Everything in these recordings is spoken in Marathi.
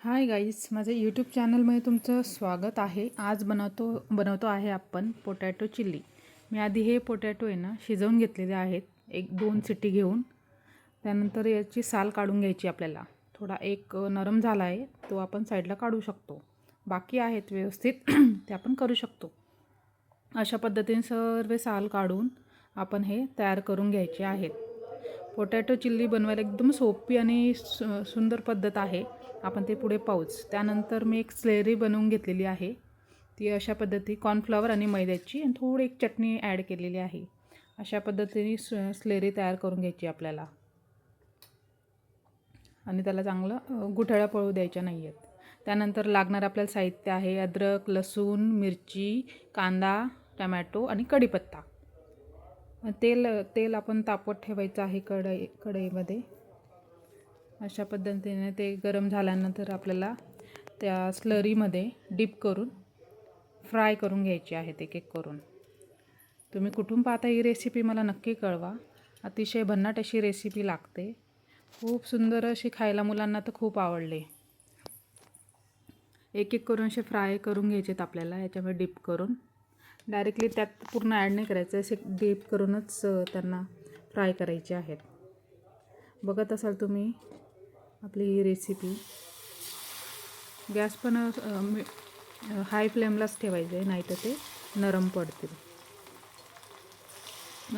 हाय गाईज, माझे यूट्यूब चॅनलमध्ये तुमचं स्वागत आहे. आज बनवतो आहे आपण पोटॅटो चिल्ली. मी आधी हे पोटॅटो आहे ना शिजवून घेतलेले आहेत 1-2 सिटी घेऊन. त्यानंतर याची साल काढून घ्यायची आपल्याला. थोडा एक नरम झाला आहे तो आपण साईडला काढू शकतो. बाकी आहेत व्यवस्थित ते आपण करू शकतो. अशा पद्धतीने सर्व साल काढून आपण हे तयार करून घ्यायचे आहेत. पोटॅटो चिल्ली बनवायला एकदम सोपी आणि सुंदर पद्धत आहे. आपण ते पुढे पाहूच. त्यानंतर मी एक स्लेरी बनवून घेतलेली आहे. ती अशा पद्धती कॉर्नफ्लॉवर आणि मैद्याची आणि थोडी एक चटणी ॲड केलेली आहे. अशा पद्धतीने स्लेरी तयार करून घ्यायची आपल्याला आणि त्याला चांगलं गुठळ्या पळू द्यायच्या नाही आहेत. त्यानंतर लागणार आपल्याला साहित्य आहे अद्रक, लसूण, मिरची, कांदा, टमॅटो आणि कढीपत्ता. तेल आपण तापवत ठेवायचं आहे कढईमध्ये. अशा पद्धतीने ते गरम झाल्यानंतर आपल्याला त्या स्लरीमध्ये डिप करून फ्राय करून घ्यायची आहेत एक एक करून. तुम्ही कुठून पाहता ही रेसिपी मला नक्की कळवा. अतिशय भन्नाट अशी रेसिपी लागते. खूप सुंदर अशी खायला मुलांना तर खूप आवडले. एक एक करून असे फ्राय करून घ्यायचेत आपल्याला याच्यामध्ये डिप करून. डायरेक्टली त्यात पूर्ण ॲड नाही करायचं, असे डीप करूनच त्यांना फ्राय करायचे आहेत. बघत असाल तुम्ही आपली ही रेसिपी. गॅस पण हाय फ्लेमलाच ठेवायचं आहे, नाही तर ते नरम पडतील.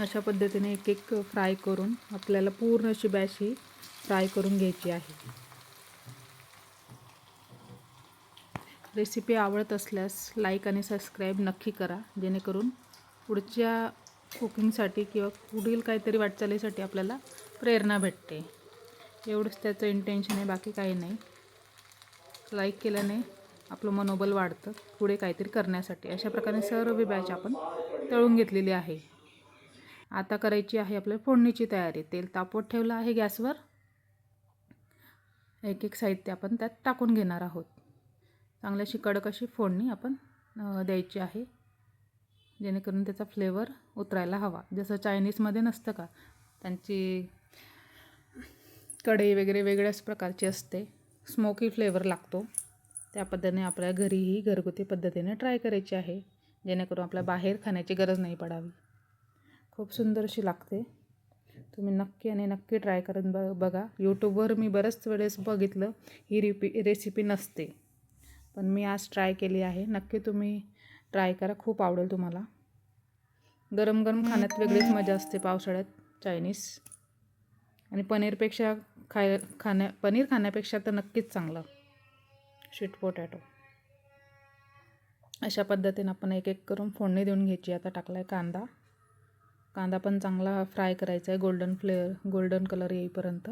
अशा पद्धतीने एक एक फ्राय करून आपल्याला पूर्ण अशी बॅच ही फ्राय करून घ्यायची आहे. रेसिपी आवडत असल्यास लाईक आणि सबस्क्राईब नक्की करा, जेणेकरून पुढच्या कुकिंगसाठी किंवा पुढील काहीतरी वाटचालीसाठी आपल्याला प्रेरणा भेटते. एवढंच त्याचं इंटेन्शन आहे, बाकी काही नाही. लाईक केल्याने आपलं मनोबल वाढतं पुढे काहीतरी करण्यासाठी. अशा प्रकारे सर्व बॅच आपण तळून घेतलेली आहे. आता करायची आहे आपल्याला फोडणीची तयारी. तेल तापवत ठेवलं आहे गॅसवर. एक एक साहित्य आपण त्यात टाकून घेणार आहोत. चांगली अशी कडक अशी फोडणी आपण द्यायची आहे, जेणेकरून त्याचा फ्लेवर उतरायला हवा. जसं चायनीजमध्ये नसतं का, त्यांची कढई वगैरे वेगळ्याच प्रकारची असते, स्मोकी फ्लेवर लागतो. त्या पद्धतीने आपल्या घरीही घरगुती पद्धतीने ट्राय करायची आहे, जेणेकरून आपल्या बाहेर खाण्याची गरज नाही पडावी. खूप सुंदर अशी लागते. तुम्ही नक्की आणि नक्की ट्राय करून बघा. यूट्यूबवर मी बऱ्याच वेळेस बघितलं ही रेसिपी नसते, पण मी आज ट्राय केली आहे. नक्की तुम्ही ट्राय करा, खूप आवडेल तुम्हाला. गरम गरम खाण्यात वेगळीच मजा असते पावसाळ्यात चायनीज. आणि पनीर खाण्यापेक्षा तर नक्कीच चांगलं स्वीट पोटॅटो. अशा पद्धतीने आपण एक एक करून फोडणी देऊन घ्यायची. आता टाकला आहे कांदा पण चांगला फ्राय करायचा आहे गोल्डन कलर येईपर्यंत.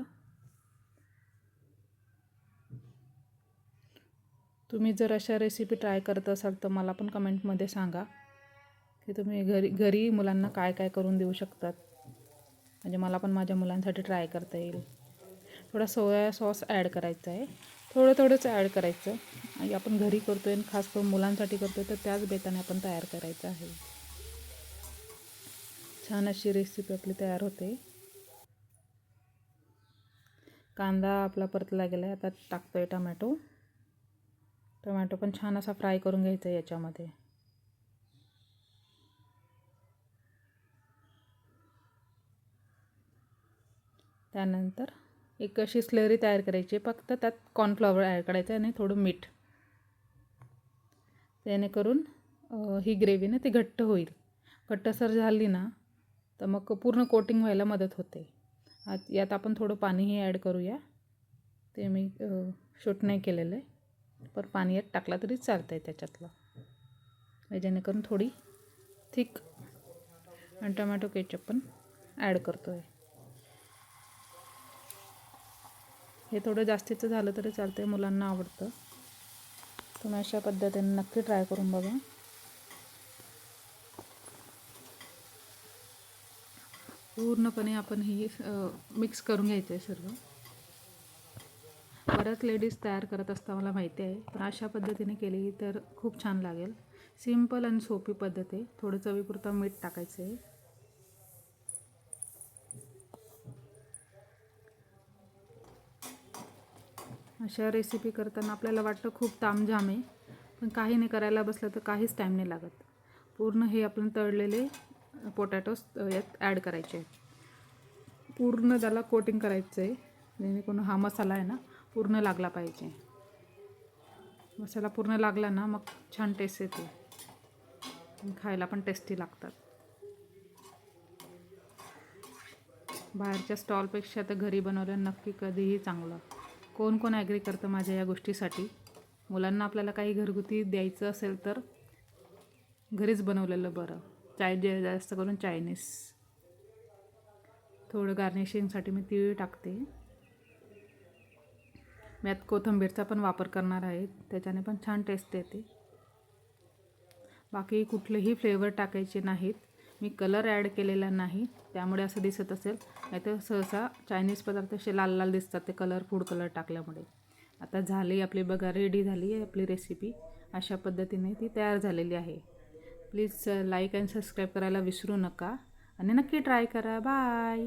तुम्ही जर अशा रेसिपी ट्राय करत असाल तर मला पण कमेंटमध्ये सांगा की तुम्ही घरी मुलांना काय काय करून देऊ शकतात, म्हणजे मला पण माझ्या मुलांसाठी ट्राय करता येईल. थोडा सोया सॉस ॲड करायचा आहे, थोडंच ॲड करायचं. आणि आपण घरी करतो आहे आणि खास करून मुलांसाठी करतो आहे, तर त्याच बेताने आपण तयार करायचं आहे. छान अशी रेसिपी आपली तयार होते. कांदा आपला परतला गेला आहे. आता टाकतो आहे टमॅटो पण छान असा फ्राय करून घ्यायचा आहे याच्यामध्ये. त्यानंतर एक अशी स्लरी तयार करायची. फक्त त्यात कॉर्नफ्लॉवर ॲड करायचं आणि थोडं मीठ, जेणेकरून ही ग्रेव्ही ना ती घट्ट होईल. घट्टसर झाली ना तर मग पूर्ण कोटिंग व्हायला मदत होते. यात आपण थोडं पाणीही ॲड करूया. ते मी शूट नाही केलेलं आहे, पण पाणी यात टाकला तरी चालतं आहे त्याच्यातलं, जेणेकरून थोडी थिक. आणि टोमॅटो केचप पण ॲड करतो आहे. हे थोडं जास्तीचं झालं तरी चालतं आहे, मुलांना आवडतं. तुम्ही अशा पद्धतीने नक्की ट्राय करून बघा. पूर्णपणे आपण ही मिक्स करून घ्यायचं आहे सर्व. बऱ्याच लेडीज तयार करत असता मला माहिती आहे, पण अशा पद्धतीने केली तर खूप छान लागेल. सिंपल आणि सोपी पद्धत आहे. थोडं चवीपुरतं मीठ टाकायचं आहे. अशा रेसिपी करताना आपल्याला वाटतं खूप तामझाम आहे, पण काही नाही, करायला बसलं तर काहीच टाईम नाही लागत. पूर्ण हे आपण तळलेले पोटॅटोज यात ॲड करायचे आहेत. पूर्ण त्याला कोटिंग करायचं आहे, जेणेकरून हा मसाला आहे ना पूर्ण लागला पाहिजे. मसाला पूर्ण लागला ना मग छान टेस्ट येते, खायला पण टेस्टी लागतात. बाहेरच्या स्टॉलपेक्षा तर घरी बनवलं नक्की कधीही चांगलं. कोण कोण ॲग्री करतं माझ्या या गोष्टीसाठी. मुलांना आपल्याला काही घरगुती द्यायचं असेल तर घरीच बनवलेलं बरं. जास्त करून चायनीज. थोडं गार्निशिंगसाठी मी तीळ टाकते. मी यात कोथिंबीरचा पण वापर करणार आहे, त्याच्याने पण छान टेस्ट येते. बाकी कुठलेही फ्लेवर टाकायचे नाहीत. मी कलर ॲड केलेला नाही, त्यामुळे असं दिसत असेल. नाहीतर सहसा चायनीज पदार्थ असे लाल लाल दिसतात ते फूड कलर टाकल्यामुळे. आता झाली आपली, बघा रेडी झाली आहे आपली रेसिपी. अशा पद्धतीने ती तयार झालेली आहे. प्लीज लाईक अँड सबस्क्राईब करायला विसरू नका आणि नक्की ट्राय करा. बाय.